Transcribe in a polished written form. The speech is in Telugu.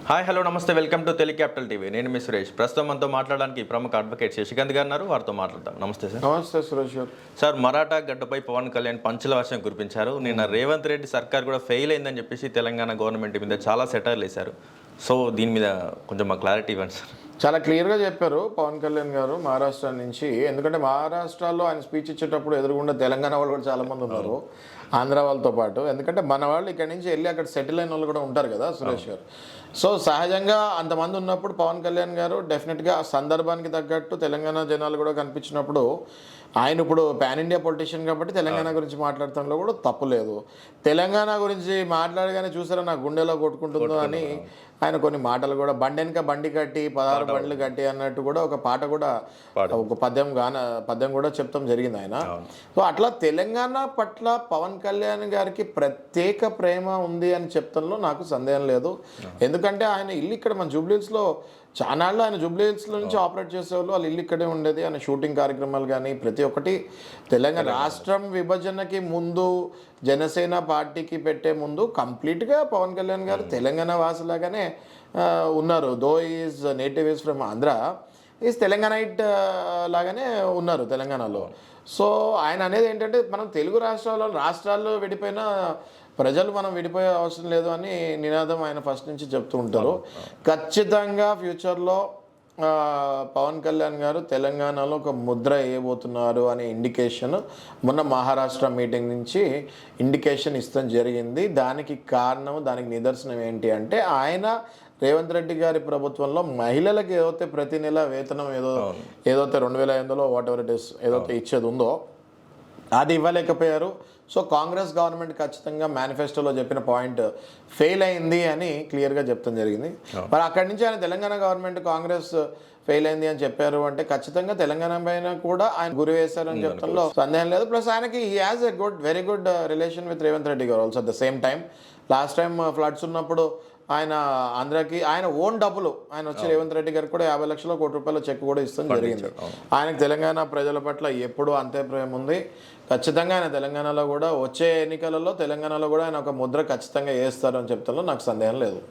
హాయ్ హలో నమస్తే వెల్కమ్ టు టెలికాపిటల్ టీవీ. నేను మీ సురేష్. ప్రస్తుతం మనతో మాట్లాడడానికి ప్రముఖ అడ్వకేట్ శశికాంత్ గారు ఉన్నారు. వారితో మాట్లాడతాం. నమస్తే సార్. నమస్తే సురేష్ గారు. సార్, మరాఠా గడ్డపై పవన్ కళ్యాణ్ పంచుల వర్షం కురిపించారు. నిన్న రేవంత్ రెడ్డి సర్కార్ కూడా ఫెయిల్ అయిందని చెప్పేసి తెలంగాణ గవర్నమెంట్ మీద చాలా సెటర్లు వేశారు. సో దీని మీద కొంచెం మా క్లారిటీ ఇవ్వండి సార్. చాలా క్లియర్గా చెప్పారు పవన్ కళ్యాణ్ గారు మహారాష్ట్ర నుంచి. ఎందుకంటే మహారాష్ట్రలో ఆయన స్పీచ్ ఇచ్చేటప్పుడు ఎదురుగుండా తెలంగాణ వాళ్ళు కూడా చాలామంది ఉన్నారు, ఆంధ్ర వాళ్ళతో పాటు. ఎందుకంటే మన వాళ్ళు ఇక్కడి నుంచి వెళ్ళి అక్కడ సెటిల్ అయిన వాళ్ళు కూడా ఉంటారు కదా సురేష్ గారు. సో సహజంగా అంతమంది ఉన్నప్పుడు పవన్ కళ్యాణ్ గారు డెఫినెట్గా ఆ సందర్భానికి తగ్గట్టు తెలంగాణ జనాలు కూడా కనిపించినప్పుడు ఆయన ఇప్పుడు పాన్ ఇండియా పొలిటీషియన్ కాబట్టి తెలంగాణ గురించి మాట్లాడటంలో కూడా తప్పు లేదు. తెలంగాణ గురించి మాట్లాడగానే చూసారా నా గుండెలో కొట్టుకుంటుందో అని ఆయన కొన్ని మాటలు కూడా బండెనక బండి కట్టి 16 బండ్లు కట్టి అన్నట్టు కూడా ఒక పాట కూడా ఒక పద్యం కూడా చెప్తాం జరిగింది ఆయన. సో అట్లా తెలంగాణ పట్ల పవన్ కళ్యాణ్ గారికి ప్రత్యేక ప్రేమ ఉంది అని చెప్తంలో నాకు సందేహం లేదు. ఎందుకంటే ఆయన ఇల్లు ఇక్కడ మన జూబ్లీహిల్స్లో చాలాళ్ళు ఆయన జూబ్లీహిల్స్లో నుంచి ఆపరేట్ చేసేవాళ్ళు, వాళ్ళ ఇల్లు ఇక్కడే ఉండేది. ఆయన షూటింగ్ కార్యక్రమాలు కానీ ప్రతి ఒక్కటి తెలంగాణ రాష్ట్రం విభజనకి ముందు జనసేన పార్టీకి పెట్టే ముందు కంప్లీట్గా పవన్ కళ్యాణ్ గారు తెలంగాణ వాసులాగానే ఉన్నారు. Though his native is from Andhra, he's Telanganite లాగానే ఉన్నారు తెలంగాణలో. సో ఆయన అనేది ఏంటంటే మనం తెలుగు రాష్ట్రాల్లో విడిపోయిన ప్రజలు మనం విడిపోయే అవసరం లేదు అని నినాదం ఆయన ఫస్ట్ నుంచి చెప్తూ ఉంటారు. ఖచ్చితంగా ఫ్యూచర్లో పవన్ కళ్యాణ్ గారు తెలంగాణలో ఒక ముద్ర వేయబోతున్నారు అనే ఇండికేషన్ మొన్న మహారాష్ట్ర మీటింగ్ నుంచి ఇండికేషన్ ఇస్తాం జరిగింది. దానికి కారణం, దానికి నిదర్శనం ఏంటి అంటే ఆయన రేవంత్ రెడ్డి గారి ప్రభుత్వంలో మహిళలకు ఏదైతే ప్రతి నెల వేతనం ఏదైతే 2500 వాట్ ఎవర్ ఇట్ ఇస్ ఏదైతే ఇచ్చేది ఉందో అది ఇవ్వలేకపోయారు. సో కాంగ్రెస్ గవర్నమెంట్ ఖచ్చితంగా మేనిఫెస్టోలో చెప్పిన పాయింట్ ఫెయిల్ అయింది అని క్లియర్గా చెప్తాం జరిగింది. మరి అక్కడి నుంచి ఆయన తెలంగాణ గవర్నమెంట్ కాంగ్రెస్ ఫెయిల్ అయింది అని చెప్పారు అంటే ఖచ్చితంగా తెలంగాణ పైన కూడా ఆయన గురి వేశారని చెప్పడంలో సందేహం లేదు. ప్లస్ ఆయనకి he has a very good relation with Revanth Reddy garu also. At the same time last time floods ఉన్నప్పుడు ఆయన ఆంధ్రాకి ఆయన ఓన్ డబ్బులు ఆయన వచ్చి రేవంత్ రెడ్డి గారికి కూడా 50 లక్షల కోటి రూపాయల చెక్ కూడా ఇస్తాం జరిగింది. ఆయనకు తెలంగాణ ప్రజల పట్ల ఎప్పుడూ అంతే ప్రేమ ఉంది. ఖచ్చితంగా ఆయన తెలంగాణలో కూడా వచ్చే ఎన్నికలలో తెలంగాణలో కూడా ఆయన ఒక ముద్ర ఖచ్చితంగా వేస్తారు అని చెప్తాలో నాకు సందేహం లేదు.